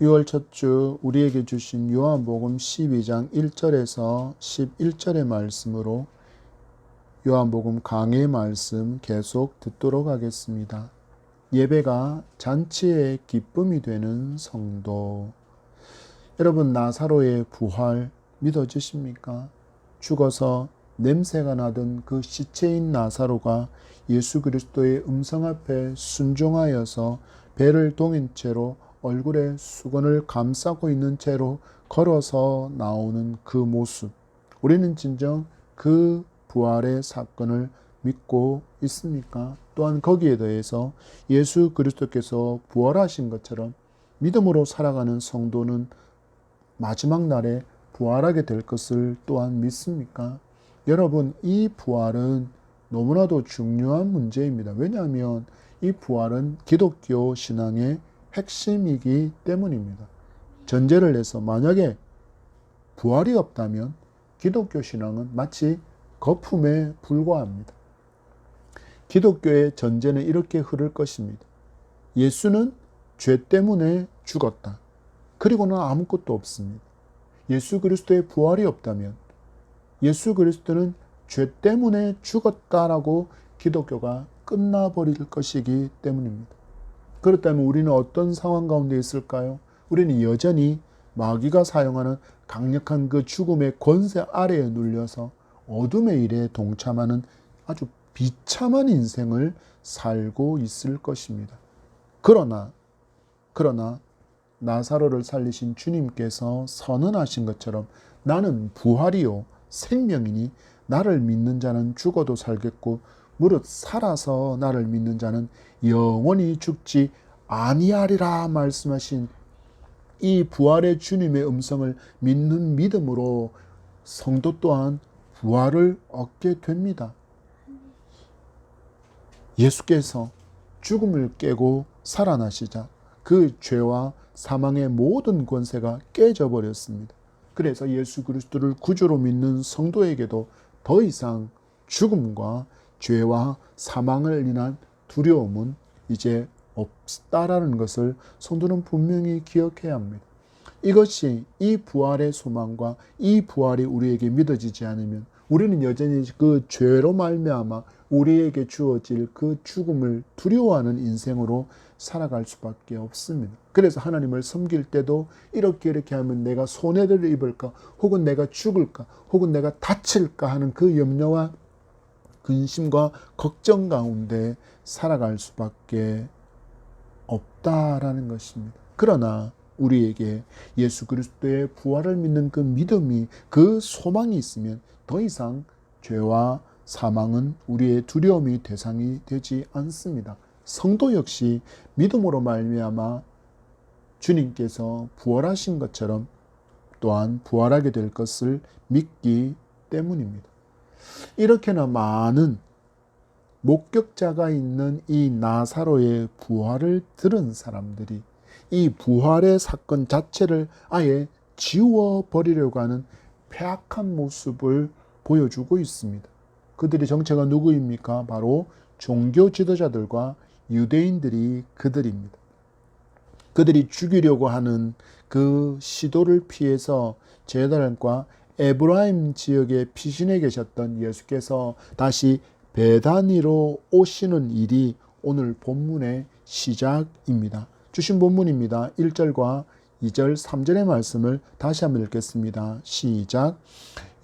6월 첫 주 우리에게 주신 요한복음 12장 1절에서 11절의 말씀으로 요한복음 강해의 말씀 계속 듣도록 하겠습니다. 예배가 잔치의 기쁨이 되는 성도. 여러분, 나사로의 부활 믿어지십니까? 죽어서 냄새가 나던 그 시체인 나사로가 예수 그리스도의 음성 앞에 순종하여서 배를 동인 채로 얼굴에 수건을 감싸고 있는 채로 걸어서 나오는 그 모습, 우리는 진정 그 부활의 사건을 믿고 있습니까? 또한 거기에 더해서 예수 그리스도께서 부활하신 것처럼 믿음으로 살아가는 성도는 마지막 날에 부활하게 될 것을 또한 믿습니까? 여러분, 이 부활은 너무나도 중요한 문제입니다. 왜냐하면 이 부활은 기독교 신앙의 핵심이기 때문입니다. 전제를 해서 만약에 부활이 없다면 기독교 신앙은 마치 거품에 불과합니다. 기독교의 전제는 이렇게 흐를 것입니다. 예수는 죄 때문에 죽었다. 그리고는 아무것도 없습니다. 예수 그리스도의 부활이 없다면 예수 그리스도는 죄 때문에 죽었다라고 기독교가 끝나버릴 것이기 때문입니다. 그렇다면 우리는 어떤 상황 가운데 있을까요? 우리는 여전히 마귀가 사용하는 강력한 그 죽음의 권세 아래에 눌려서 어둠의 일에 동참하는 아주 비참한 인생을 살고 있을 것입니다. 그러나 나사로를 살리신 주님께서 선언하신 것처럼 나는 부활이요 생명이니 나를 믿는 자는 죽어도 살겠고 무릇 살아서 나를 믿는 자는 영원히 죽지 아니하리라 말씀하신 이 부활의 주님의 음성을 믿는 믿음으로 성도 또한 부활을 얻게 됩니다. 예수께서 죽음을 깨고 살아나시자 그 죄와 사망의 모든 권세가 깨져버렸습니다. 그래서 예수 그리스도를 구주로 믿는 성도에게도 더 이상 죽음과 죄와 사망을 인한 두려움은 이제 없다라는 것을 성도는 분명히 기억해야 합니다. 이것이 이 부활의 소망과 이 부활이 우리에게 믿어지지 않으면 우리는 여전히 그 죄로 말미암아 우리에게 주어질 그 죽음을 두려워하는 인생으로 살아갈 수밖에 없습니다. 그래서 하나님을 섬길 때도 이렇게 하면 내가 손해를 입을까, 혹은 내가 죽을까, 혹은 내가 다칠까 하는 그 염려와 근심과 걱정 가운데 살아갈 수밖에 없다라는 것입니다. 그러나 우리에게 예수 그리스도의 부활을 믿는 그 믿음이, 그 소망이 있으면 더 이상 죄와 사망은 우리의 두려움이 대상이 되지 않습니다. 성도 역시 믿음으로 말미암아 주님께서 부활하신 것처럼 또한 부활하게 될 것을 믿기 때문입니다. 이렇게나 많은 목격자가 있는 이 나사로의 부활을 들은 사람들이 이 부활의 사건 자체를 아예 지워버리려고 하는 패악한 모습을 보여주고 있습니다. 그들의 정체가 누구입니까? 바로 종교 지도자들과 유대인들이 그들입니다. 그들이 죽이려고 하는 그 시도를 피해서 제사장과 에브라임 지역에 피신해 계셨던 예수께서 다시 베다니로 오시는 일이 오늘 본문의 시작입니다. 주신 본문입니다. 1절과 2절, 3절의 말씀을 다시 한번 읽겠습니다. 시작.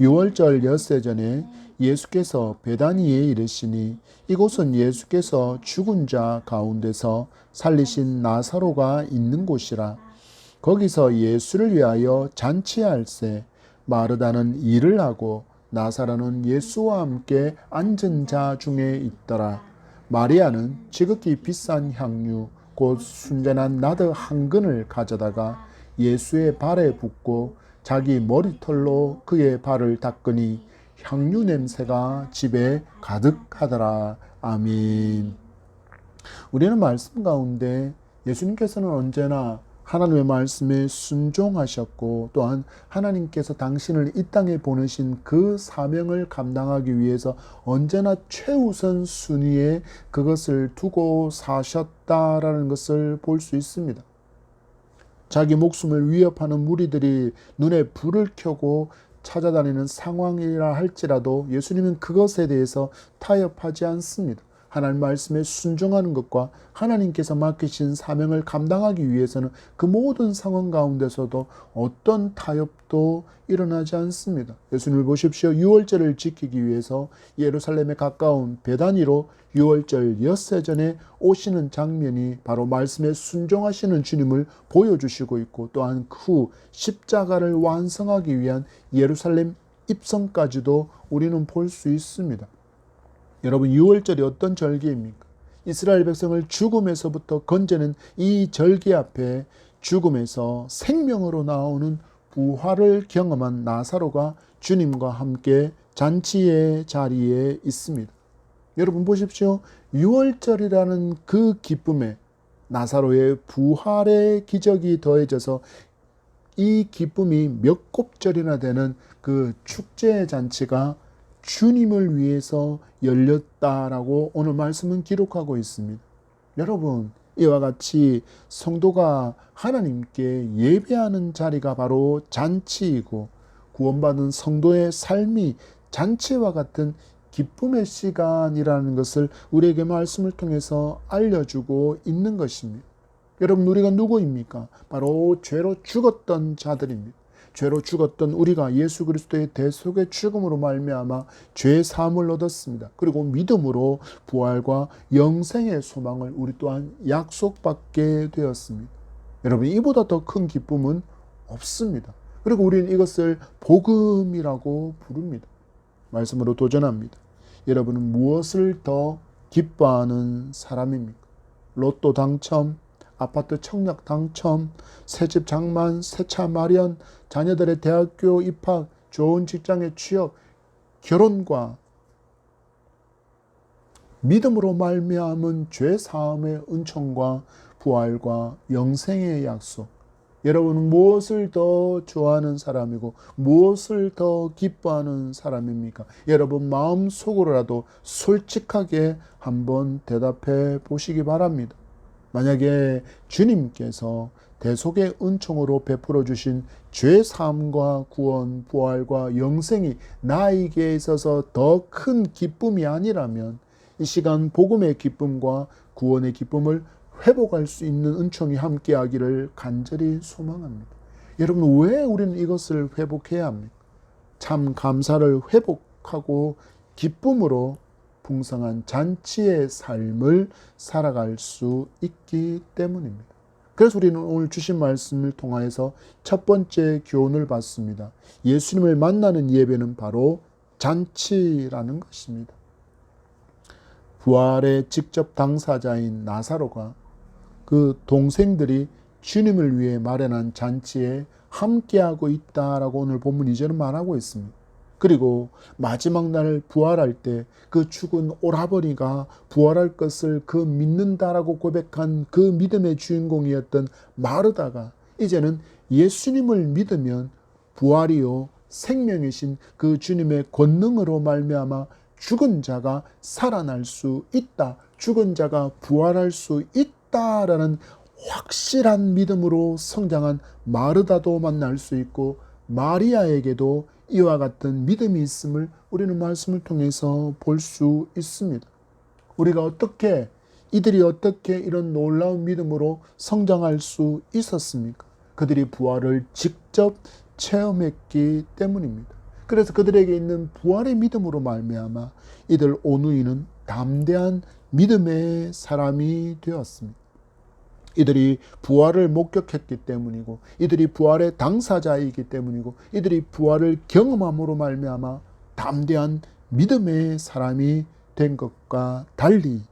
6월절 엿새 전에 예수께서 베다니에 이르시니 이곳은 예수께서 죽은 자 가운데서 살리신 나사로가 있는 곳이라. 거기서 예수를 위하여 잔치할세 마르다는 일을 하고 나사로는 예수와 함께 앉은 자 중에 있더라. 마리아는 지극히 비싼 향유 곧 순전한 나드 한 근을 가져다가 예수의 발에 붓고 자기 머리털로 그의 발을 닦으니 향유 냄새가 집에 가득하더라. 아멘. 우리는 말씀 가운데 예수님께서는 언제나 하나님의 말씀에 순종하셨고 또한 하나님께서 당신을 이 땅에 보내신 그 사명을 감당하기 위해서 언제나 최우선 순위에 그것을 두고 사셨다라는 것을 볼 수 있습니다. 자기 목숨을 위협하는 무리들이 눈에 불을 켜고 찾아다니는 상황이라 할지라도 예수님은 그것에 대해서 타협하지 않습니다. 하나님 말씀에 순종하는 것과 하나님께서 맡기신 사명을 감당하기 위해서는 그 모든 상황 가운데서도 어떤 타협도 일어나지 않습니다. 예수님을 보십시오. 유월절을 지키기 위해서 예루살렘에 가까운 베다니로 유월절 엿새 전에 오시는 장면이 바로 말씀에 순종하시는 주님을 보여주시고 있고, 또한 그 후 십자가를 완성하기 위한 예루살렘 입성까지도 우리는 볼 수 있습니다. 여러분, 유월절이 어떤 절기입니까? 이스라엘 백성을 죽음에서부터 건져낸 이 절기 앞에 죽음에서 생명으로 나오는 부활을 경험한 나사로가 주님과 함께 잔치의 자리에 있습니다. 여러분 보십시오. 유월절이라는 그 기쁨에 나사로의 부활의 기적이 더해져서 이 기쁨이 몇 곱절이나 되는 그 축제 잔치가 주님을 위해서 열렸다라고 오늘 말씀은 기록하고 있습니다. 여러분, 이와 같이 성도가 하나님께 예배하는 자리가 바로 잔치이고, 구원받은 성도의 삶이 잔치와 같은 기쁨의 시간이라는 것을 우리에게 말씀을 통해서 알려주고 있는 것입니다. 여러분, 우리가 누구입니까? 바로 죄로 죽었던 자들입니다. 죄로 죽었던 우리가 예수 그리스도의 대속의 죽음으로 말미암아 죄 사함을 얻었습니다. 그리고 믿음으로 부활과 영생의 소망을 우리 또한 약속받게 되었습니다. 여러분, 이보다 더 큰 기쁨은 없습니다. 그리고 우리는 이것을 복음이라고 부릅니다. 말씀으로 도전합니다. 여러분은 무엇을 더 기뻐하는 사람입니까? 로또 당첨, 아파트 청약 당첨, 새집 장만, 새 차 마련, 자녀들의 대학교 입학, 좋은 직장의 취업, 결혼과 믿음으로 말미암은 죄 사함의 은총과 부활과 영생의 약속. 여러분은 무엇을 더 좋아하는 사람이고 무엇을 더 기뻐하는 사람입니까? 여러분 마음속으로라도 솔직하게 한번 대답해 보시기 바랍니다. 만약에 주님께서 대속의 은총으로 베풀어 주신 죄 사함과 구원, 부활과 영생이 나에게 있어서 더 큰 기쁨이 아니라면 이 시간 복음의 기쁨과 구원의 기쁨을 회복할 수 있는 은총이 함께하기를 간절히 소망합니다. 여러분, 왜 우리는 이것을 회복해야 합니까? 참 감사를 회복하고 기쁨으로 풍성한 잔치의 삶을 살아갈 수 있기 때문입니다. 그래서 우리는 오늘 주신 말씀을 통하여서 첫 번째 교훈을 받습니다. 예수님을 만나는 예배는 바로 잔치라는 것입니다. 부활의 직접 당사자인 나사로가 그 동생들이 주님을 위해 마련한 잔치에 함께하고 있다라고 오늘 본문 2절은 말하고 있습니다. 그리고 마지막 날 부활할 때 그 죽은 오라버니가 부활할 것을 그 믿는다라고 고백한 그 믿음의 주인공이었던 마르다가 이제는 예수님을 믿으면 부활이요 생명이신 그 주님의 권능으로 말미암아 죽은 자가 살아날 수 있다, 죽은 자가 부활할 수 있다라는 확실한 믿음으로 성장한 마르다도 만날 수 있고, 마리아에게도 이와 같은 믿음이 있음을 우리는 말씀을 통해서 볼 수 있습니다. 우리가 이들이 어떻게 이런 놀라운 믿음으로 성장할 수 있었습니까? 그들이 부활을 직접 체험했기 때문입니다. 그래서 그들에게 있는 부활의 믿음으로 말미암아 이들 오누이는 담대한 믿음의 사람이 되었습니다. 이들이 부활을 목격했기 때문이고, 이들이 부활의 당사자이기 때문이고, 이들이 부활을 경험함으로 말미암아 담대한 믿음의 사람이 된 것과 달리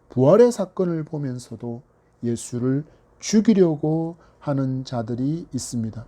부활의 사건을 보면서도 예수를 죽이려고 하는 자들이 있습니다.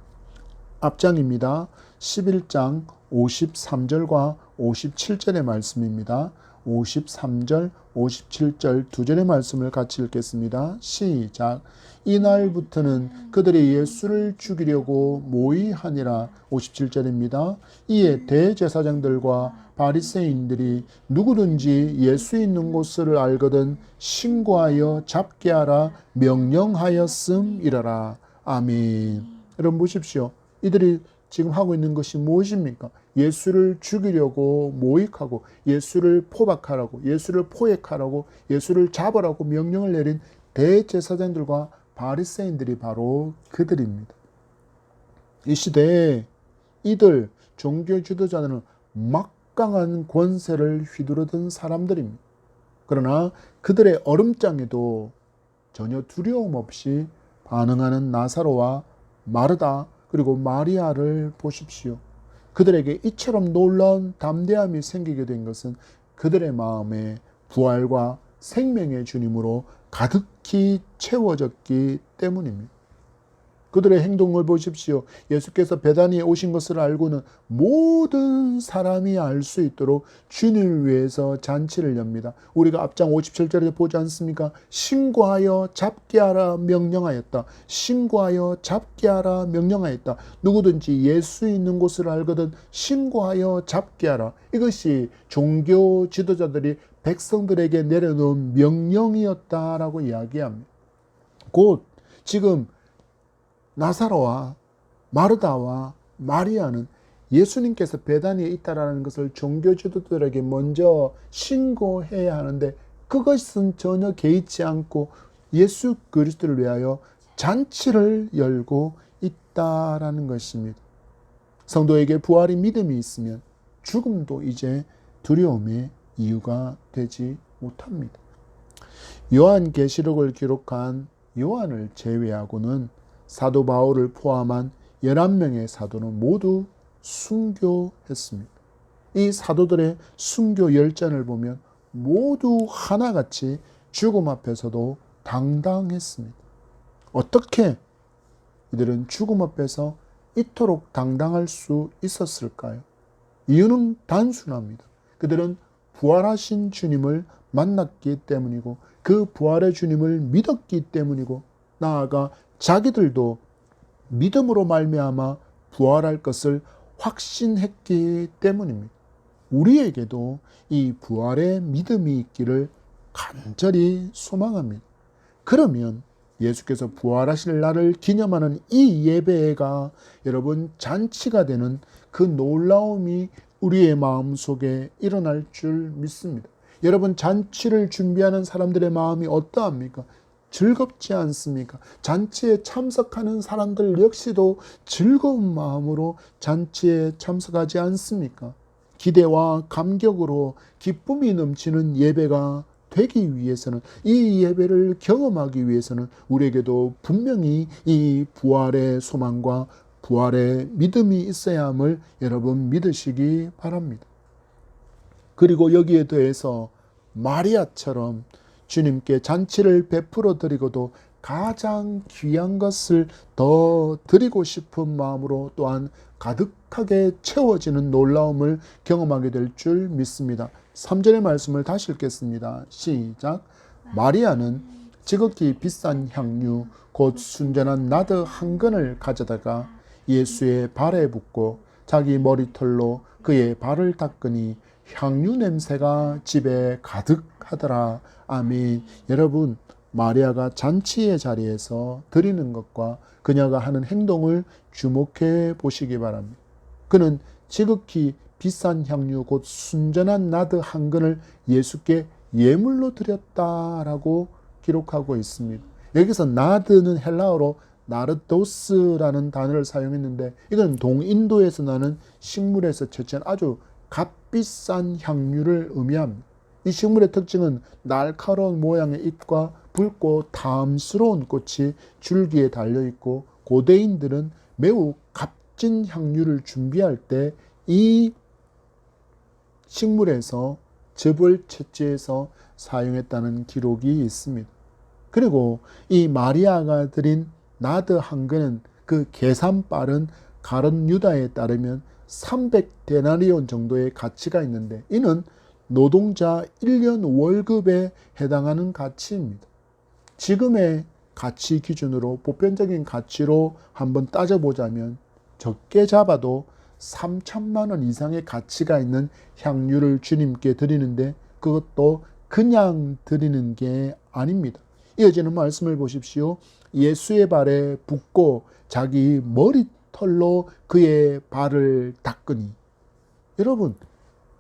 앞장입니다. 11장 53절과 57절의 말씀입니다. 53절, 57절 두 절의 말씀을 같이 읽겠습니다. 시작. 이날부터는 그들이 예수를 죽이려고 모의하니라. 57절입니다. 이에 대제사장들과 바리새인들이 누구든지 예수 있는 곳을 알거든 신고하여 잡게 하라 명령하였음이라라. 아멘. 여러분 보십시오. 이들이 지금 하고 있는 것이 무엇입니까? 예수를 죽이려고 모익하고 예수를 포박하라고 예수를 포획하라고 예수를 잡으라고 명령을 내린 대제사장들과 바리새인들이 바로 그들입니다. 이 시대에 이들 종교 지도자들은 막강한 권세를 휘두르던 사람들입니다. 그러나 그들의 얼음장에도 전혀 두려움 없이 반응하는 나사로와 마르다 그리고 마리아를 보십시오. 그들에게 이처럼 놀라운 담대함이 생기게 된 것은 그들의 마음에 부활과 생명의 주님으로 가득히 채워졌기 때문입니다. 그들의 행동을 보십시오. 예수께서 베다니에 오신 것을 알고는 모든 사람이 알 수 있도록 주님을 위해서 잔치를 엽니다. 우리가 앞장 57절에 보지 않습니까? 신고하여 잡게 하라 명령하였다. 신고하여 잡게 하라 명령하였다. 누구든지 예수 있는 곳을 알거든 신고하여 잡게 하라. 이것이 종교 지도자들이 백성들에게 내려놓은 명령이었다라고 이야기합니다. 곧 지금 나사로와 마르다와 마리아는 예수님께서 베다니에 있다라는 것을 종교 지도자들에게 먼저 신고해야 하는데 그것은 전혀 개의치 않고 예수 그리스도를 위하여 잔치를 열고 있다라는 것입니다. 성도에게 부활의 믿음이 있으면 죽음도 이제 두려움의 이유가 되지 못합니다. 요한계시록을 기록한 요한을 제외하고는 사도 바울을 포함한 11명의 사도는 모두 순교했습니다. 이 사도들의 순교 열전을 보면 모두 하나같이 죽음 앞에서도 당당했습니다. 어떻게 이들은 죽음 앞에서 이토록 당당할 수 있었을까요? 이유는 단순합니다. 그들은 부활하신 주님을 만났기 때문이고 그 부활의 주님을 믿었기 때문이고 나아가 자기들도 믿음으로 말미암아 부활할 것을 확신했기 때문입니다. 우리에게도 이 부활의 믿음이 있기를 간절히 소망합니다. 그러면 예수께서 부활하실 날을 기념하는 이 예배가 여러분 잔치가 되는 그 놀라움이 우리의 마음속에 일어날 줄 믿습니다. 여러분 잔치를 준비하는 사람들의 마음이 어떠합니까? 즐겁지 않습니까? 잔치에 참석하는 사람들 역시도 즐거운 마음으로 잔치에 참석하지 않습니까? 기대와 감격으로 기쁨이 넘치는 예배가 되기 위해서는 이 예배를 경험하기 위해서는 우리에게도 분명히 이 부활의 소망과 부활의 믿음이 있어야 함을 여러분 믿으시기 바랍니다. 그리고 여기에 더해서 마리아처럼 주님께 잔치를 베풀어 드리고도 가장 귀한 것을 더 드리고 싶은 마음으로 또한 가득하게 채워지는 놀라움을 경험하게 될 줄 믿습니다. 3절의 말씀을 다시 읽겠습니다. 시작. 마리아는 지극히 비싼 향유 곧 순전한 나드 한 근을 가져다가 예수의 발에 붓고 자기 머리털로 그의 발을 닦으니 향유 냄새가 집에 가득하더라. 아멘. 여러분, 마리아가 잔치의 자리에서 드리는 것과 그녀가 하는 행동을 주목해 보시기 바랍니다. 그는 지극히 비싼 향유 곧 순전한 나드 한 근을 예수께 예물로 드렸다라고 기록하고 있습니다. 여기서 나드는 헬라어로 나르도스라는 단어를 사용했는데 이건 동인도에서 나는 식물에서 채취한 아주 값비싼 향유를 의미합니다. 이 식물의 특징은 날카로운 모양의 잎과 붉고 탐스러운 꽃이 줄기에 달려있고 고대인들은 매우 값진 향유를 준비할 때 이 식물에서 즙을 채취해서 사용했다는 기록이 있습니다. 그리고 이 마리아가 드린 나드 한 근은 그 계산 빠른 가룟 유다에 따르면 300데나리온 정도의 가치가 있는데 이는 노동자 1년 월급에 해당하는 가치입니다. 지금의 가치 기준으로 보편적인 가치로 한번 따져보자면 적게 잡아도 3천만 원 이상의 가치가 있는 향유를 주님께 드리는데 그것도 그냥 드리는 게 아닙니다. 이어지는 말씀을 보십시오. 예수의 발에 붓고 자기 머리털로 그의 발을 닦으니. 여러분,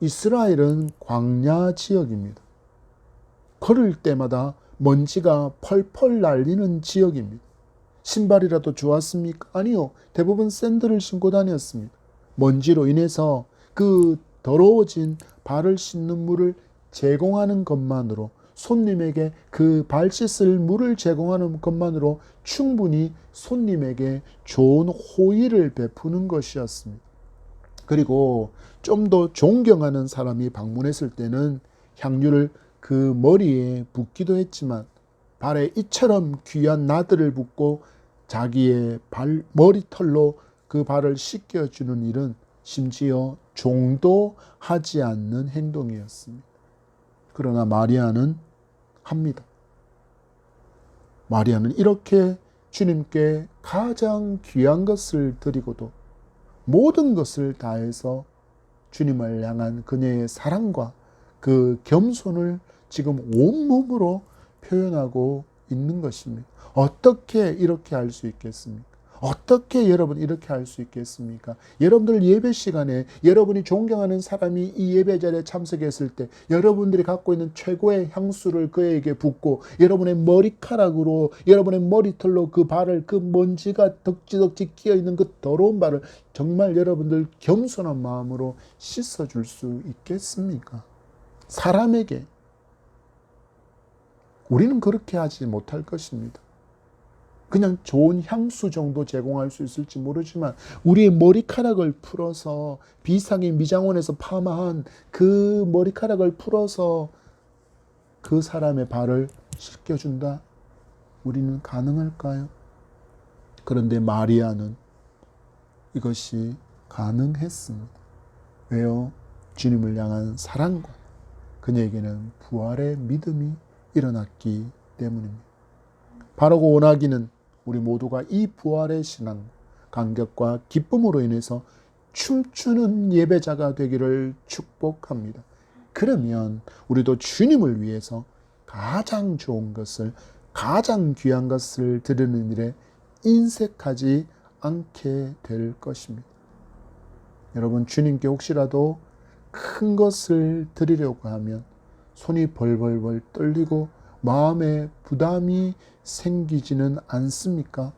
이스라엘은 광야 지역입니다. 걸을 때마다 먼지가 펄펄 날리는 지역입니다. 신발이라도 좋았습니까? 아니요. 대부분 샌들을 신고 다녔습니다. 먼지로 인해서 그 더러워진 발을 씻는 물을 제공하는 것만으로, 손님에게 그 발 씻을 물을 제공하는 것만으로 충분히 손님에게 좋은 호의를 베푸는 것이었습니다. 그리고 좀 더 존경하는 사람이 방문했을 때는 향유를 그 머리에 붓기도 했지만 발에 이처럼 귀한 나들을 붓고 자기의 머리털로 그 발을 씻겨주는 일은 심지어 종도 하지 않는 행동이었습니다. 그러나 마리아는 합니다. 마리아는 이렇게 주님께 가장 귀한 것을 드리고도 모든 것을 다해서 주님을 향한 그녀의 사랑과 그 겸손을 지금 온몸으로 표현하고 있는 것입니다. 어떻게 이렇게 할 수 있겠습니까? 어떻게 여러분 이렇게 할 수 있겠습니까? 여러분들 예배 시간에 여러분이 존경하는 사람이 이 예배 자리에 참석했을 때 여러분들이 갖고 있는 최고의 향수를 그에게 붓고 여러분의 머리카락으로 여러분의 머리털로 그 발을 그 먼지가 덕지덕지 끼어있는 그 더러운 발을 정말 여러분들 겸손한 마음으로 씻어줄 수 있겠습니까? 사람에게 우리는 그렇게 하지 못할 것입니다. 그냥 좋은 향수 정도 제공할 수 있을지 모르지만 우리의 머리카락을 풀어서 비상의 미장원에서 파마한 그 머리카락을 풀어서 그 사람의 발을 씻겨준다? 우리는 가능할까요? 그런데 마리아는 이것이 가능했습니다. 왜요? 주님을 향한 사랑과 그녀에게는 부활의 믿음이 일어났기 때문입니다. 바라고 원하기는 우리 모두가 이 부활의 신앙, 감격과 기쁨으로 인해서 춤추는 예배자가 되기를 축복합니다. 그러면 우리도 주님을 위해서 가장 좋은 것을, 가장 귀한 것을 드리는 일에 인색하지 않게 될 것입니다. 여러분, 주님께 혹시라도 큰 것을 드리려고 하면 손이 벌벌벌 떨리고 마음에 부담이 생기지는 않습니까?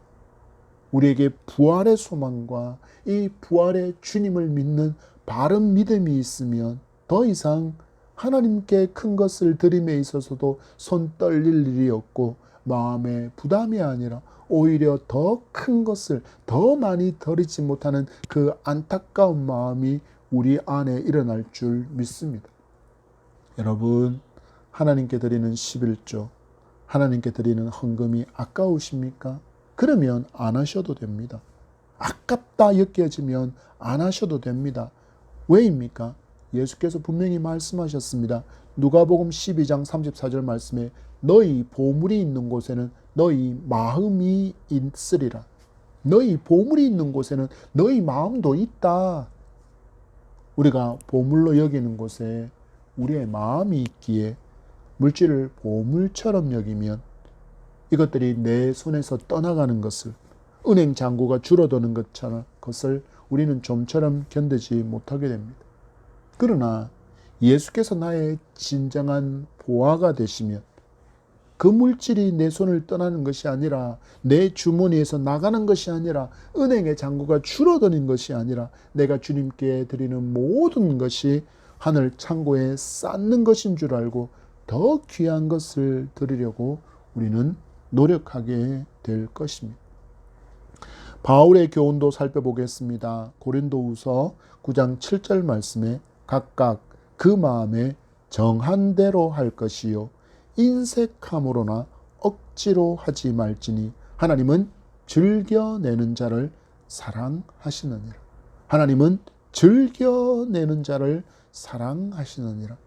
우리에게 부활의 소망과 이 부활의 주님을 믿는 바른 믿음이 있으면 더 이상 하나님께 큰 것을 드림에 있어서도 손 떨릴 일이 없고 마음에 부담이 아니라 오히려 더 큰 것을 더 많이 드리지 못하는 그 안타까운 마음이 우리 안에 일어날 줄 믿습니다. 여러분, 하나님께 드리는 11조, 하나님께 드리는 헌금이 아까우십니까? 그러면 안 하셔도 됩니다. 아깝다 여겨지면 안 하셔도 됩니다. 왜입니까? 예수께서 분명히 말씀하셨습니다. 누가복음 12장 34절 말씀에 너희 보물이 있는 곳에는 너희 마음이 있으리라. 너희 보물이 있는 곳에는 너희 마음도 있다. 우리가 보물로 여기는 곳에 우리의 마음이 있기에 물질을 보물처럼 여기면 이것들이 내 손에서 떠나가는 것을, 은행 잔고가 줄어드는 것을 우리는 좀처럼 견디지 못하게 됩니다. 그러나 예수께서 나의 진정한 보화가 되시면 그 물질이 내 손을 떠나는 것이 아니라, 내 주머니에서 나가는 것이 아니라, 은행의 잔고가 줄어드는 것이 아니라 내가 주님께 드리는 모든 것이 하늘 창고에 쌓는 것인 줄 알고 더 귀한 것을 드리려고 우리는 노력하게 될 것입니다. 바울의 교훈도 살펴보겠습니다. 고린도후서 9장 7절 말씀에 각각 그 마음에 정한 대로 할 것이요 인색함으로나 억지로 하지 말지니 하나님은 즐겨내는 자를 사랑하시느니라. 하나님은 즐겨내는 자를 사랑하시느니라.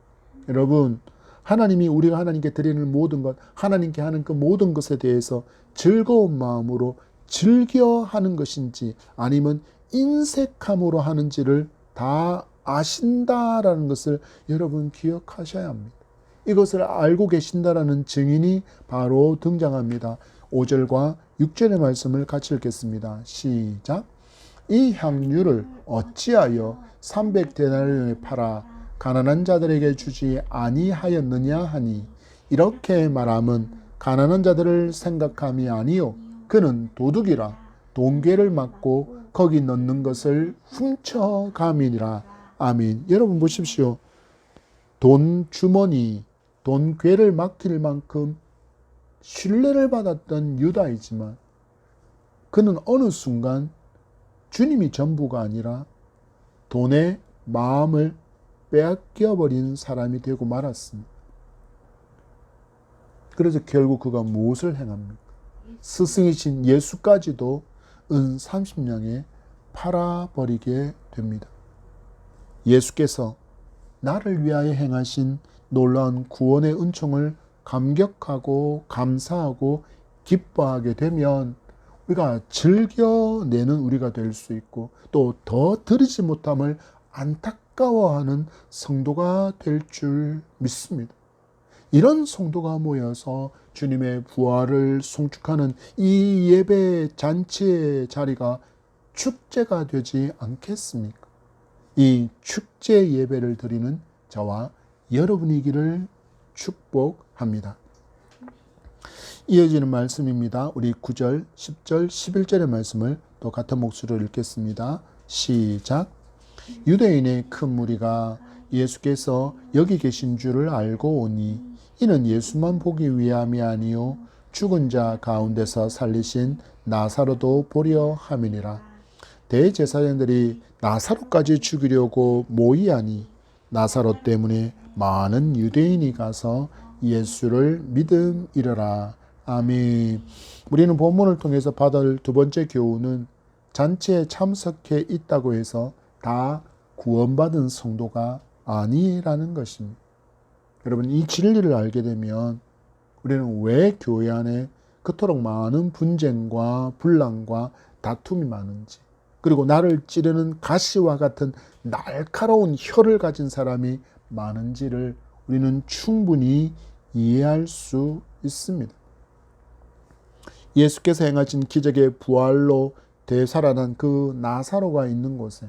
여러분, 하나님이 우리가 하나님께 드리는 모든 것, 하나님께 하는 그 모든 것에 대해서 즐거운 마음으로 즐겨 하는 것인지 아니면 인색함으로 하는지를 다 아신다라는 것을 여러분 기억하셔야 합니다. 이것을 알고 계신다라는 증인이 바로 등장합니다. 5절과 6절의 말씀을 같이 읽겠습니다. 시작. 이 향유를 어찌하여 300데나리온에 팔아 가난한 자들에게 주지 아니하였느냐 하니, 이렇게 말함은 가난한 자들을 생각함이 아니요 그는 도둑이라 돈괴를 맞고 거기 넣는 것을 훔쳐감이니라. 아멘. 여러분 보십시오. 돈 주머니, 돈괴를 맡길 만큼 신뢰를 받았던 유다이지만 그는 어느 순간 주님이 전부가 아니라 돈의 마음을 빼앗겨버린 사람이 되고 말았습니다. 그래서 결국 그가 무엇을 행합니까? 스승이신 예수까지도 은 30냥에 팔아버리게 됩니다. 예수께서 나를 위하여 행하신 놀라운 구원의 은총을 감격하고 감사하고 기뻐하게 되면 우리가 즐겨내는 우리가 될 수 있고, 또 더 드리지 못함을 안타까워하는 성도가 될 줄 믿습니다. 이런 성도가 모여서 주님의 부활을 송축하는 이 예배 잔치의 자리가 축제가 되지 않겠습니까? 이 축제 예배를 드리는 저와 여러분이기를 축복합니다. 이어지는 말씀입니다. 우리 9절, 10절, 11절의 말씀을 또 같은 목소리로 읽겠습니다. 시작. 유대인의 큰 무리가 예수께서 여기 계신 줄을 알고 오니 이는 예수만 보기 위함이 아니요 죽은 자 가운데서 살리신 나사로도 보려 함이니라. 대제사장들이 나사로까지 죽이려고 모이하니 나사로 때문에 많은 유대인이 가서 예수를 믿음이러라. 아멘. 우리는 본문을 통해서 받을 두 번째 교훈은 잔치에 참석해 있다고 해서 다 구원받은 성도가 아니라는 것입니다. 여러분, 이 진리를 알게 되면 우리는 왜 교회 안에 그토록 많은 분쟁과 분란과 다툼이 많은지, 그리고 나를 찌르는 가시와 같은 날카로운 혀를 가진 사람이 많은지를 우리는 충분히 이해할 수 있습니다. 예수께서 행하신 기적의 부활로 되살아난 그 나사로가 있는 곳에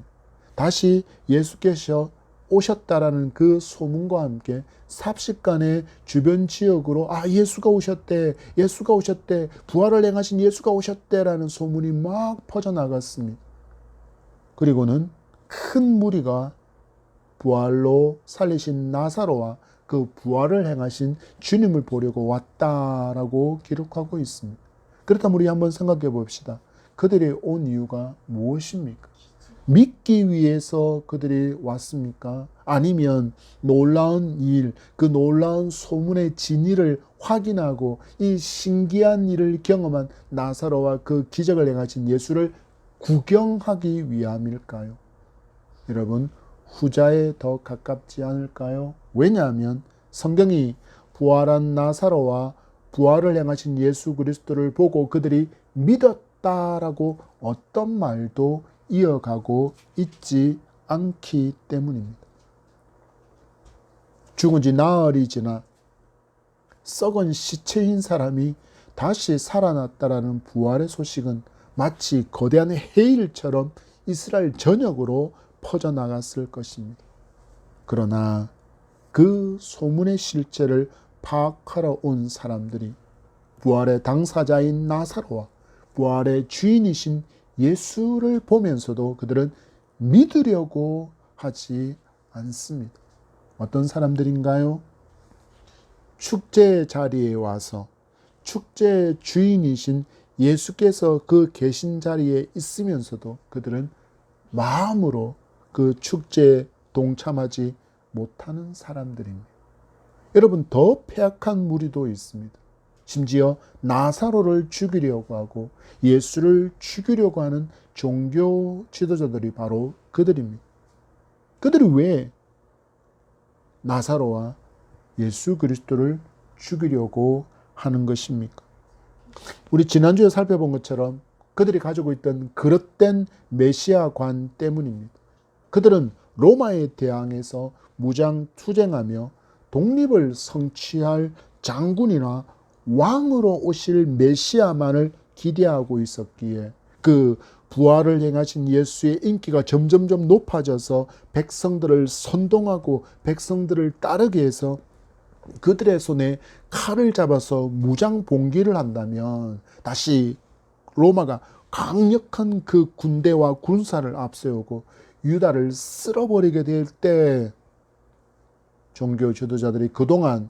다시 예수께서 오셨다라는 그 소문과 함께 삽시간의 주변 지역으로 예수가 오셨대, 예수가 오셨대, 부활을 행하신 예수가 오셨대라는 소문이 막 퍼져나갔습니다. 그리고는 큰 무리가 부활로 살리신 나사로와 그 부활을 행하신 주님을 보려고 왔다라고 기록하고 있습니다. 그렇다면 우리 한번 생각해 봅시다. 그들이 온 이유가 무엇입니까? 믿기 위해서 그들이 왔습니까? 아니면 놀라운 일, 그 놀라운 소문의 진위를 확인하고 이 신기한 일을 경험한 나사로와 그 기적을 행하신 예수를 구경하기 위함일까요? 여러분, 후자에 더 가깝지 않을까요? 왜냐하면 성경이 부활한 나사로와 부활을 행하신 예수 그리스도를 보고 그들이 믿었다라고 어떤 말도 이어가고 있지 않기 때문입니다. 죽은 지 나흘이 지나 썩은 시체인 사람이 다시 살아났다라는 부활의 소식은 마치 거대한 해일처럼 이스라엘 전역으로 퍼져나갔을 것입니다. 그러나 그 소문의 실체를 파악하러 온 사람들이 부활의 당사자인 나사로와 부활의 주인이신 예수를 보면서도 그들은 믿으려고 하지 않습니다. 어떤 사람들인가요? 축제 자리에 와서 축제의 주인이신 예수께서 그 계신 자리에 있으면서도 그들은 마음으로 그 축제에 동참하지 못하는 사람들입니다. 여러분, 더 패악한 무리도 있습니다. 심지어 나사로를 죽이려고 하고 예수를 죽이려고 하는 종교 지도자들이 바로 그들입니다. 그들이 왜 나사로와 예수 그리스도를 죽이려고 하는 것입니까? 우리 지난주에 살펴본 것처럼 그들이 가지고 있던 그릇된 메시아관 때문입니다. 그들은 로마에 대항해서 무장 투쟁하며 독립을 성취할 장군이나 왕으로 오실 메시아만을 기대하고 있었기에 그 부활을 행하신 예수의 인기가 점점점 높아져서 백성들을 선동하고 백성들을 따르게 해서 그들의 손에 칼을 잡아서 무장 봉기를 한다면 다시 로마가 강력한 그 군대와 군사를 앞세우고 유다를 쓸어버리게 될 때 종교 지도자들이 그동안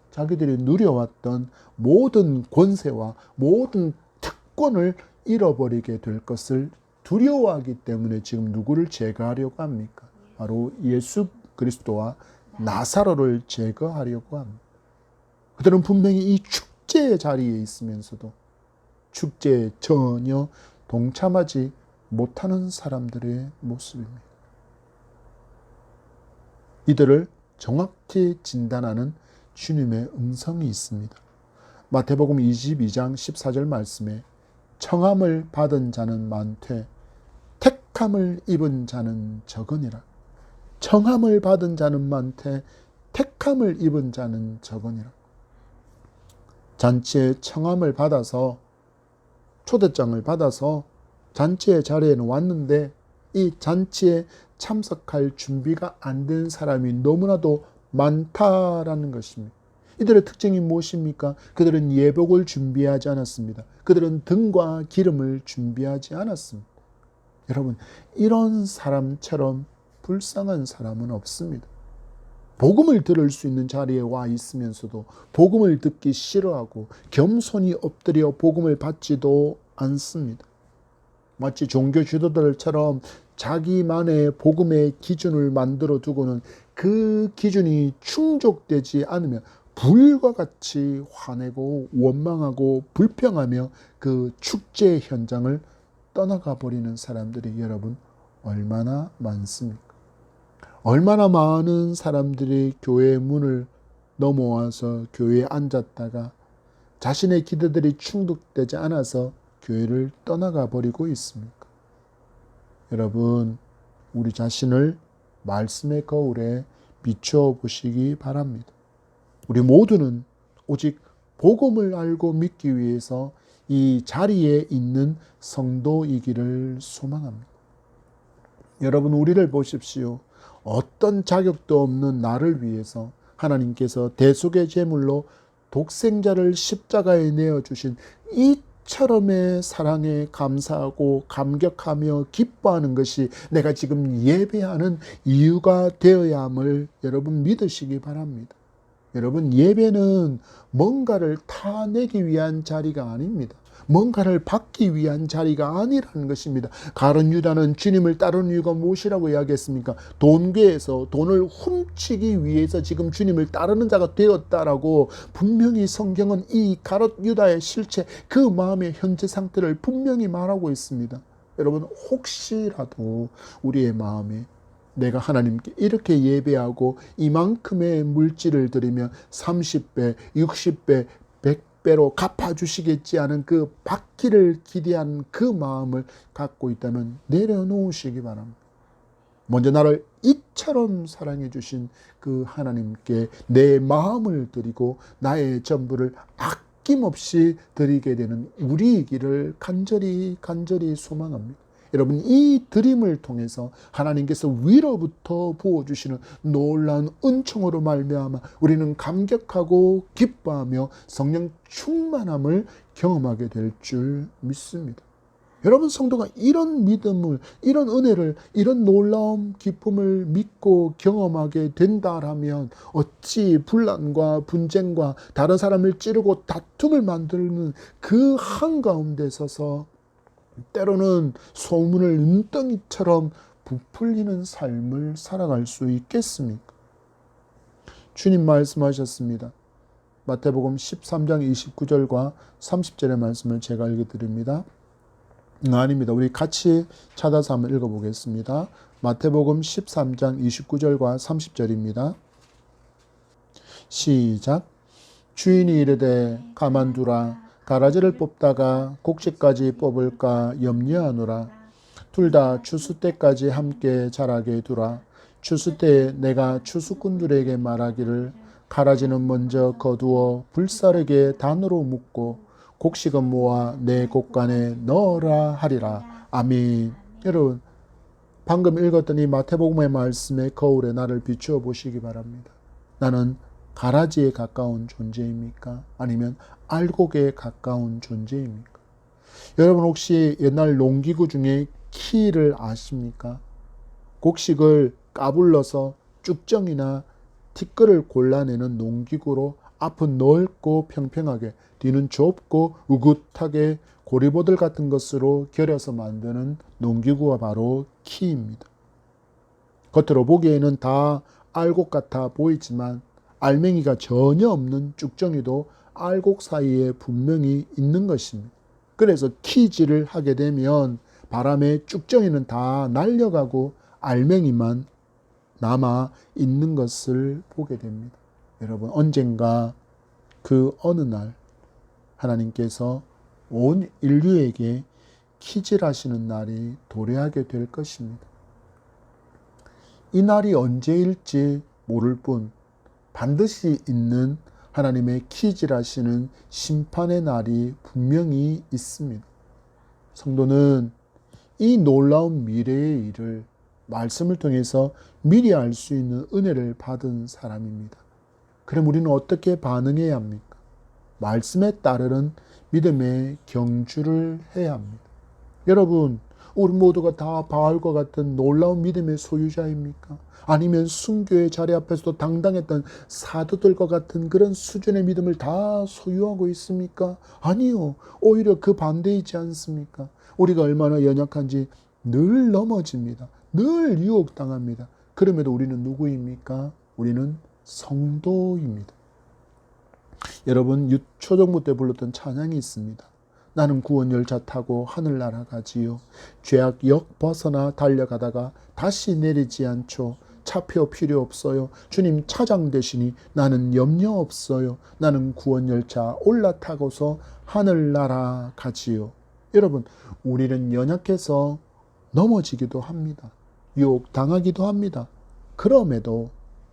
자기들이 누려왔던 모든 권세와 모든 특권을 잃어버리게 될 것을 두려워하기 때문에 지금 누구를 제거하려고 합니까? 바로 예수 그리스도와 나사로를 제거하려고 합니다. 그들은 분명히 이 축제의 자리에 있으면서도 축제에 전혀 동참하지 못하는 사람들의 모습입니다. 이들을 정확히 진단하는 주님의 음성이 있습니다. 마태복음 22장 14절 말씀에 청함을 받은 자는 많되 택함을 입은 자는 적으니라. 청함을 받은 자는 많되 택함을 입은 자는 적으니라. 잔치에 청함을 받아서 초대장을 받아서 잔치의 자리에는 왔는데 이 잔치에 참석할 준비가 안 된 사람이 너무나도 많다라는 것입니다. 이들의 특징이 무엇입니까? 그들은 예복을 준비하지 않았습니다. 그들은 등과 기름을 준비하지 않았습니다. 여러분, 이런 사람처럼 불쌍한 사람은 없습니다. 복음을 들을 수 있는 자리에 와 있으면서도 복음을 듣기 싫어하고 겸손히 엎드려 복음을 받지도 않습니다. 마치 종교 지도자들처럼 자기만의 복음의 기준을 만들어 두고는 그 기준이 충족되지 않으면 불과 같이 화내고 원망하고 불평하며 그 축제 현장을 떠나가 버리는 사람들이 여러분 얼마나 많습니까? 얼마나 많은 사람들이 교회 문을 넘어와서 교회에 앉았다가 자신의 기대들이 충족되지 않아서 교회를 떠나가 버리고 있습니까? 여러분, 우리 자신을 말씀의 거울에 비추어 보시기 바랍니다. 우리 모두는 오직 복음을 알고 믿기 위해서 이 자리에 있는 성도이기를 소망합니다. 여러분, 우리를 보십시오. 어떤 자격도 없는 나를 위해서 하나님께서 대속의 제물로 독생자를 십자가에 내어주신 이처럼의 사랑에 감사하고 감격하며 기뻐하는 것이 내가 지금 예배하는 이유가 되어야 함을 여러분 믿으시기 바랍니다. 여러분, 예배는 뭔가를 타내기 위한 자리가 아닙니다. 뭔가를 받기 위한 자리가 아니라는 것입니다. 가룟 유다는 주님을 따르는 이유가 무엇이라고 이야기했습니까? 돈괴에서 돈을 훔치기 위해서 지금 주님을 따르는 자가 되었다라고 분명히 성경은 이 가룟 유다의 실체, 그 마음의 현재 상태를 분명히 말하고 있습니다. 여러분, 혹시라도 우리의 마음에 내가 하나님께 이렇게 예배하고 이만큼의 물질을 드리면 30배, 60배, 100배로 갚아주시겠지 하는 그 받기를 기대한 그 마음을 갖고 있다면 내려놓으시기 바랍니다. 먼저 나를 이처럼 사랑해 주신 그 하나님께 내 마음을 드리고 나의 전부를 아낌없이 드리게 되는 우리이기를 간절히 소망합니다. 여러분, 이 드림을 통해서 하나님께서 위로부터 부어주시는 놀라운 은총으로 말미암아 우리는 감격하고 기뻐하며 성령 충만함을 경험하게 될 줄 믿습니다. 여러분, 성도가 이런 믿음을, 이런 은혜를, 이런 놀라운 기쁨을 믿고 경험하게 된다라면 어찌 분란과 분쟁과 다른 사람을 찌르고 다툼을 만드는 그 한가운데 서서 때로는 소문을 눈덩이처럼 부풀리는 삶을 살아갈 수 있겠습니까? 주님 말씀하셨습니다. 마태복음 13장 29절과 30절의 말씀을 제가 읽어드립니다. 아닙니다. 우리 같이 찾아서 한번 읽어보겠습니다. 마태복음 13장 29절과 30절입니다. 시작. 주인이 이르되 가만두라. 가라지를 뽑다가 곡식까지 뽑을까 염려하노라. 둘 다 추수 때까지 함께 자라게 두라. 추수 때에 내가 추수꾼들에게 말하기를 가라지는 먼저 거두어 불사르게 단으로 묶고 곡식은 모아 내 곡간에 넣어라 하리라. 아멘. 여러분, 방금 읽었던 이 마태복음의 말씀에 거울에 나를 비추어 보시기 바랍니다. 나는 가라지에 가까운 존재입니까? 아니면 알곡에 가까운 존재입니까? 여러분 혹시 옛날 농기구 중에 키를 아십니까? 곡식을 까불러서 쭉정이나 티끌을 골라내는 농기구로 앞은 넓고 평평하게, 뒤는 좁고 으긋하게 고리보들 같은 것으로 결여서 만드는 농기구가 바로 키입니다. 겉으로 보기에는 다 알곡 같아 보이지만 알맹이가 전혀 없는 쭉정이도 알곡 사이에 분명히 있는 것입니다. 그래서 키질을 하게 되면 바람에 쭉정이는 다 날려가고 알맹이만 남아 있는 것을 보게 됩니다. 여러분, 언젠가 그 어느 날 하나님께서 온 인류에게 키질하시는 날이 도래하게 될 것입니다. 이 날이 언제일지 모를 뿐 반드시 있는 하나님의 키질하시는 심판의 날이 분명히 있습니다. 성도는 이 놀라운 미래의 일을 말씀을 통해서 미리 알 수 있는 은혜를 받은 사람입니다. 그럼 우리는 어떻게 반응해야 합니까? 말씀에 따르는 믿음의 경주를 해야 합니다. 여러분, 우리 모두가 다 바알과 같은 놀라운 믿음의 소유자입니까? 아니면 순교의 자리 앞에서도 당당했던 사도들과 같은 그런 수준의 믿음을 다 소유하고 있습니까? 아니요. 오히려 그 반대이지 않습니까? 우리가 얼마나 연약한지 늘 넘어집니다. 늘 유혹당합니다. 그럼에도 우리는 누구입니까? 우리는 성도입니다. 여러분, 초정부 때 불렀던 찬양이 있습니다. 나는 구원 열차 타고 하늘 날아가지요. 죄악역 벗어나 달려가다가 다시 내리지 않죠. 차표 필요 없어요. 주님 차장 되시니 나는 염려 없어요. 나는 구원 열차 올라타고서 하늘 날아가지요. 여러분, 우리는 연약해서 넘어지기도 합니다. 유혹 당하기도 합니다. 그럼에도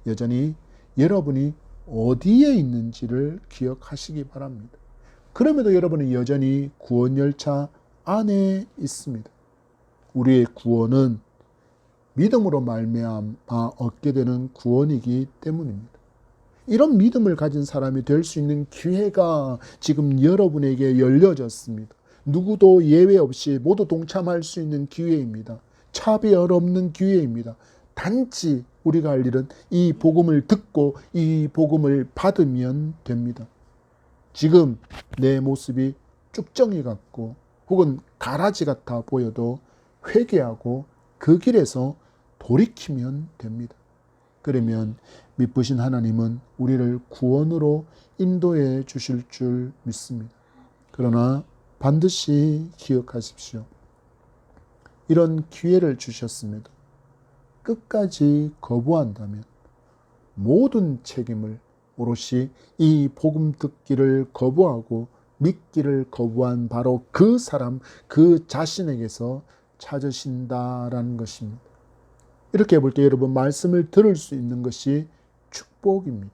여전히 여러분이 어디에 있는지를 기억하시기 바랍니다. 그럼에도 여러분은 여전히 구원열차 안에 있습니다. 우리의 구원은 믿음으로 말미암아 얻게 되는 구원이기 때문입니다. 이런 믿음을 가진 사람이 될 수 있는 기회가 지금 여러분에게 열려졌습니다. 누구도 예외 없이 모두 동참할 수 있는 기회입니다. 차별 없는 기회입니다. 단지 우리가 할 일은 이 복음을 듣고 이 복음을 받으면 됩니다. 지금 내 모습이 쭉정이 같고 혹은 가라지 같아 보여도 회개하고 그 길에서 돌이키면 됩니다. 그러면 미쁘신 하나님은 우리를 구원으로 인도해 주실 줄 믿습니다. 그러나 반드시 기억하십시오. 이런 기회를 주셨습니다. 끝까지 거부한다면 모든 책임을 오롯이 이 복음 듣기를 거부하고 믿기를 거부한 바로 그 사람, 그 자신에게서 찾으신다라는 것입니다. 이렇게 볼 때 여러분, 말씀을 들을 수 있는 것이 축복입니다.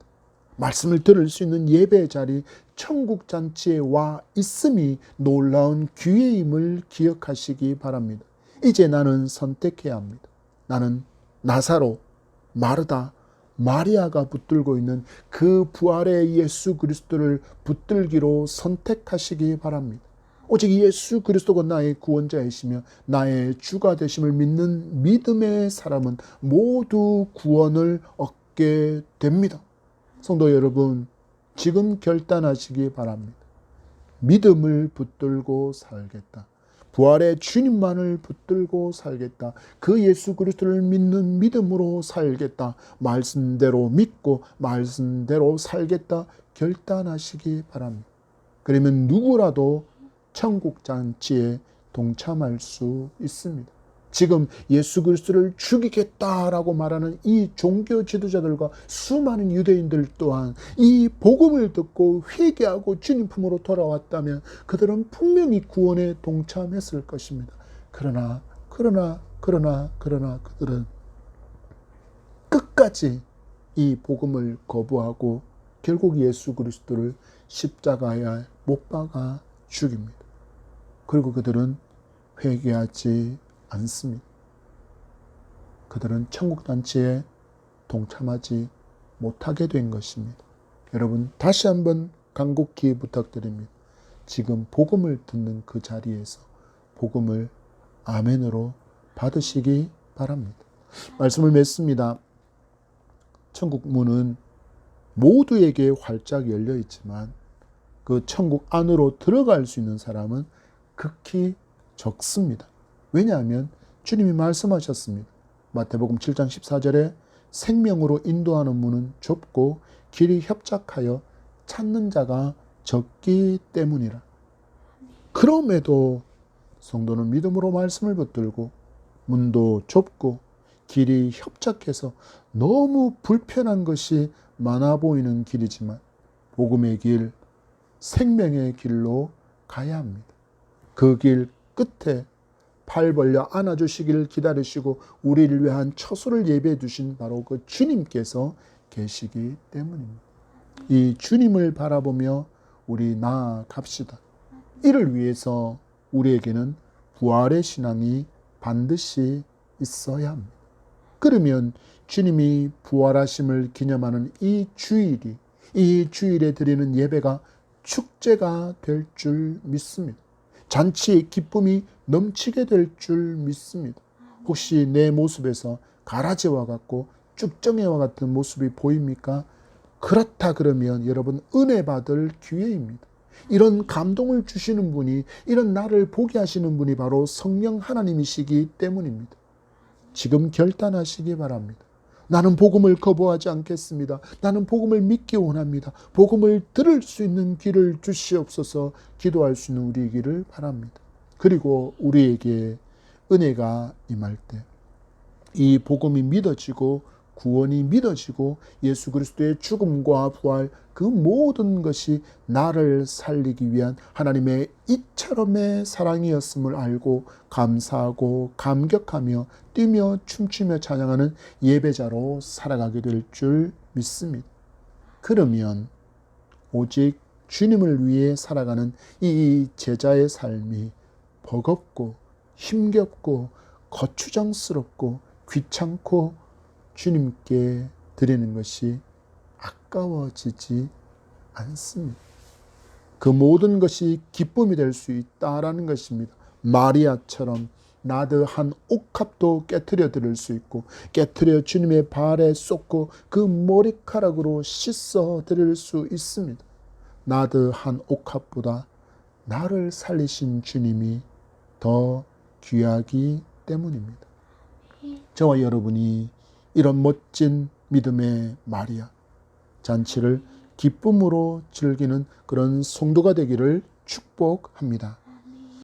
말씀을 들을 수 있는 예배 자리, 천국 잔치에 와 있음이 놀라운 기회임을 기억하시기 바랍니다. 이제 나는 선택해야 합니다. 나는 나사로, 마르다, 마리아가 붙들고 있는 그 부활의 예수 그리스도를 붙들기로 선택하시기 바랍니다. 오직 예수 그리스도가 나의 구원자이시며 나의 주가 되심을 믿는 믿음의 사람은 모두 구원을 얻게 됩니다. 성도 여러분, 지금 결단하시기 바랍니다. 믿음을 붙들고 살겠다. 부활의 주님만을 붙들고 살겠다. 그 예수 그리스도를 믿는 믿음으로 살겠다. 말씀대로 믿고 말씀대로 살겠다. 결단하시기 바랍니다. 그러면 누구라도 천국 잔치에 동참할 수 있습니다. 지금 예수 그리스도를 죽이겠다라고 말하는 이 종교 지도자들과 수많은 유대인들 또한 이 복음을 듣고 회개하고 주님 품으로 돌아왔다면 그들은 분명히 구원에 동참했을 것입니다. 그러나 그들은 끝까지 이 복음을 거부하고 결국 예수 그리스도를 십자가에 못 박아 죽입니다. 그리고 그들은 회개하지 않습니다. 그들은 천국단체에 동참하지 못하게 된 것입니다. 여러분, 다시 한번 간곡히 부탁드립니다. 지금 복음을 듣는 그 자리에서 복음을 아멘으로 받으시기 바랍니다. 말씀을 맺습니다. 천국 문은 모두에게 활짝 열려 있지만 그 천국 안으로 들어갈 수 있는 사람은 극히 적습니다. 왜냐하면 주님이 말씀하셨습니다. 마태복음 7장 14절에 생명으로 인도하는 문은 좁고 길이 협착하여 찾는 자가 적기 때문이라. 그럼에도 성도는 믿음으로 말씀을 붙들고 문도 좁고 길이 협착해서 너무 불편한 것이 많아 보이는 길이지만 복음의 길, 생명의 길로 가야 합니다. 그 길 끝에 팔 벌려 안아주시기를 기다리시고 우리를 위한 처소를 예배해 두신 바로 그 주님께서 계시기 때문입니다. 이 주님을 바라보며 우리 나아갑시다. 이를 위해서 우리에게는 부활의 신앙이 반드시 있어야 합니다. 그러면 주님이 부활하심을 기념하는 이 주일에 드리는 예배가 축제가 될 줄 믿습니다. 잔치의 기쁨이 넘치게 될 줄 믿습니다. 혹시 내 모습에서 가라지와 같고 쭉정이와 같은 모습이 보입니까? 그렇다 그러면 여러분 은혜 받을 기회입니다. 이런 감동을 주시는 분이, 이런 나를 보게 하시는 분이 바로 성령 하나님이시기 때문입니다. 지금 결단하시기 바랍니다. 나는 복음을 거부하지 않겠습니다. 나는 복음을 믿기 원합니다. 복음을 들을 수 있는 길을 주시옵소서. 기도할 수 있는 우리이기를 바랍니다. 그리고 우리에게 은혜가 임할 때 이 복음이 믿어지고 구원이 믿어지고 예수 그리스도의 죽음과 부활 그 모든 것이 나를 살리기 위한 하나님의 이처럼의 사랑이었음을 알고 감사하고 감격하며 뛰며 춤추며 찬양하는 예배자로 살아가게 될 줄 믿습니다. 그러면 오직 주님을 위해 살아가는 이 제자의 삶이 버겁고 힘겹고 거추장스럽고 귀찮고 주님께 드리는 것이 아까워지지 않습니다. 그 모든 것이 기쁨이 될 수 있다라는 것입니다. 마리아처럼 나드 한 옥합도 깨트려 드릴 수 있고 깨트려 주님의 발에 쏟고 그 머리카락으로 씻어 드릴 수 있습니다. 나드 한 옥합보다 나를 살리신 주님이 더 귀하기 때문입니다. 저와 여러분이 이런 멋진 믿음의 마리아 잔치를 기쁨으로 즐기는 그런 성도가 되기를 축복합니다.